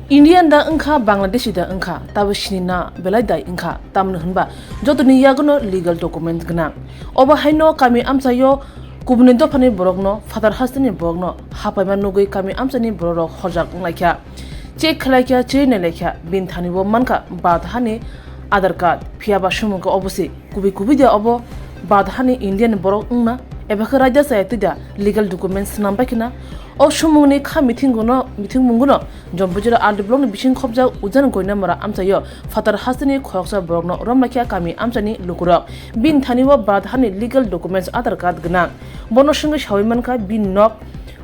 Indian da engkha Bangladeshi da engkha tabu sinina belai dai engkha tamnu hunba jotoni yagono legal document gna oba haino kami amsayo kubni dofani borokno father hastani borokno hapaima nugui kami amsani borok hojak nglaikya check khlaikya chene lekya bin thani bo manka bad hani aadhar card phiaba shumunka obusi kubi dia obo bad hani Indian borok ngna ebakha raja sayatida legal documents nampakina o shumungni kha meeting munguno jombujira aldeblong bising khobja ujan koina mara amsayo fatar hasani khoksa borokno romlakya kami amsani lukurok bin thaniwa bad hani legal documents aadhar card gna bono sungi shawimanka bin nok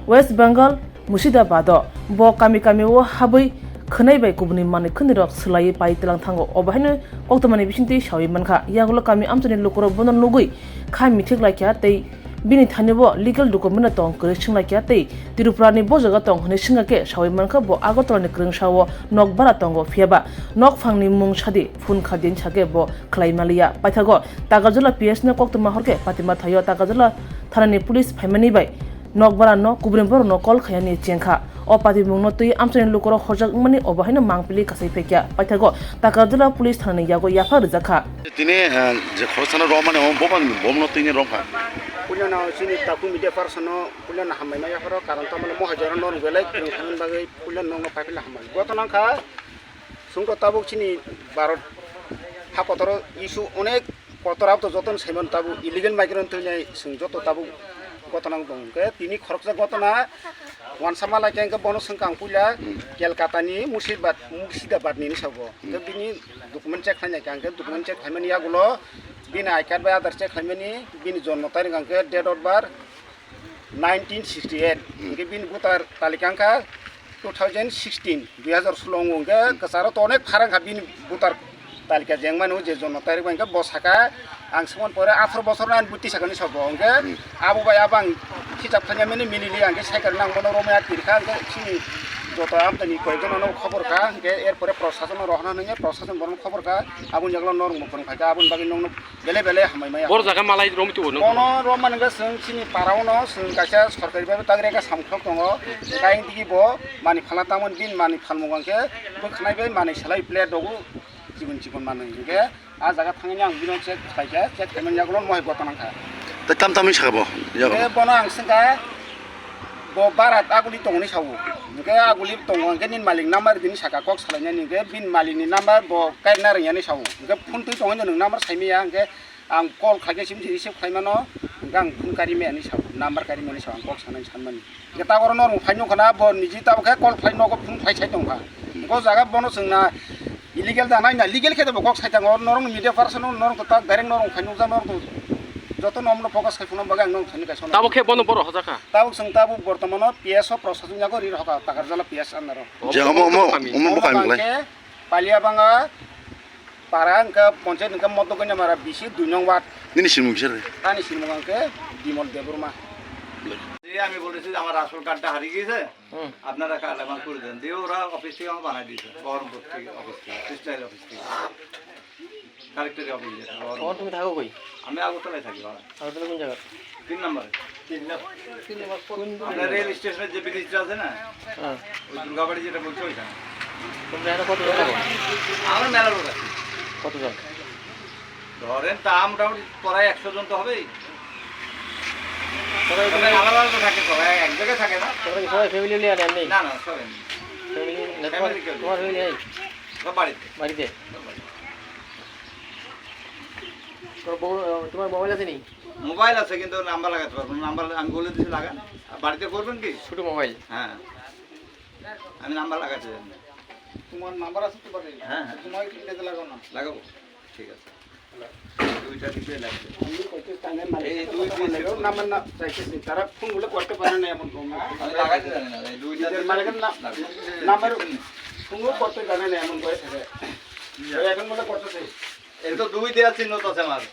West Bengal Murshidabad bo kami wo habai khnai bai kubni mane khnirok slai pai telang thango obahine koktomani bisingti shawimanka yagulo kami amsani lukurok bono lugui kha mithik lakya tei bini thanibo legal document tong kre singla kya tei Tirupurani bojaga tong hne singake shawimanka bo agotoni krengsawo nok bara tongo phiaba nok phangni mung sadi phun khadin chage bo khlaimaliya paithago tagajula PS na koktuma horke patima thayo tagajula tharani police phaimani bai nok bara no kubren bor no kol khayani chengkha o pati mungno tui amsani lukoro hojak mani obahina mangpili kasai pekya paithago tagajula police tharani yago yafa rizakha tine je khosana romane boban bomno tine romkha pulyana sini taku media persono pulyana hamai maya faro karan tamale mohajaran non belai khamin bagai pulyana nongo paipila hamai gotona kha sungko tabuk sini barot hakotoro isu onek kotorab to joton semen tabu illegal migrant thunai sung joto tabu gotona dongke tini khoroksa gotona wansama lakengke bono sengkang pulya Kolkata ni Murshidabad ni sabo ke bini dokumen check khanya kangke dokumen check khamani yagulo bin I-card by other check hamani bin jonmo tarik angke date of birth 1968 ke bin butar talikangka 2016 2016 angke kasaro to onek pharang ha bin butar talika jengmanu je jonmo tarik angke bosaka ang semon pore 18 bosor nan buti sakani sabo angke abu bai abang hijab khanya meni milili angke saikar nang bono romya tirkha angke sini joto amtani koyjon ono khobor ka ge erpore proshashan rohna nge proshashan bono khobor ka abun jaglo nor mukon khaja abun bagi nong bele hamai maya bor jaga malai romti wono ono roman nge sung sini parawono sung kaisa sarkari babe tagre ka samkhok tongo kaing digi bo mani phala tamon bin mani phalmugangke bukhnai bai mani salai plate dogu jibon mani nge a jaga thangni ang bino check khaija check khamen jaglo moi gotanang kha tam tam sakabo e bono ang singka bo barat aguli tongni sawu nge aguli tongo nge nin malik number dini saka kok salanya nge bin malik ni number bo kaina rengani sawu nge phun tu tongo nung number saimiya nge ang call khage simji receive khaimano gang phun kari me ani sawu number kari me ani sawu kok sanai sanmani nge ta goro nor phaino khana bo niji ta kha call phaino ko phun phai sai tongkha ko jaga bono sungna illegal da na legal khede bo kok sai tangor norong media person norong ta direct norong phaino ja norong যত নম্র focus খাইফুন বাগাং নং থনি guys তাবো খে বনো বড় হজাকা তাবুক song তাবুক বর্তমানো PS প্রশাসন জাগো রি রকা তাকার জলা পিএস আনারো je omo bokai mlai পালিয়া বাঙ্গা পারাঙ্কা পঞ্চায়েত নকা মত কইনা মারা বিসি 2 নং ওয়ার্ড nini simu bisare তানি সিনমগাঙ্কে বিমল দেববর্মা আমি বলেছি যে আমার আসল কার্ডটা হারিয়ে গিয়েছে আপনারা কার্ড আমার করে দেন দিয়ে ওরা অফিস থেকে আমার বানাই দিয়েছে বহরমপুর থেকে অফিস থেকে টেক্সটাইল অফিস থেকে কালেক্টরের অফিস থেকে তুমি থাকো কই আমি আগরতলায় থাকি আগরতলা কোন জায়গা 3 নম্বরে আপনার রেল স্টেশনের যে ব্রিজটা আছে না হ্যাঁ ওই দুর্গাবাড়ি যেটা বলছো ওইখানে তোমরা এখানে কত জন থাকো আমার মেলা লোক আছে কতজন ধরেন তা মোটামুটি প্রায় 100 জন তো হবেই সবাই আলাদা আলাদা থাকে সবাই এক জায়গায় থাকে না তোমরা কি সবাই ফ্যামিলি নিয়ে আনেন নেই না সবাই ফ্যামিলি তোমার ফ্যামিলি নেই সব বাড়িতে বাড়িতে তোমার মোবাইল আছে নি মোবাইল আছে কিন্তু নাম্বার লাগাতে পারবো নাম্বার আমি বলে দিছি লাগান বাড়িতে করবেন কি ছোট মোবাইল হ্যাঁ আমি নাম্বার লাগাতে জানি না তোমার নাম্বার আছে তো পারে হ্যাঁ তোমায় কিনতে লাগাও না লাগাবো ঠিক আছে দুইটা দিতে লাগবে আমি কইতে টাইমে মানে এই দুই দিন নাম্বার না চাইছি তারা ফোন বলে করতে পারে না এমন আমি লাগাতে জানি না এই দুইটা মালিকের নাম্বার ফোন করতে জানে না এমন করে থাকে এখন বলে করতেছে এই তো দুই দেওয়ার চিহ্ন তো আছে আমার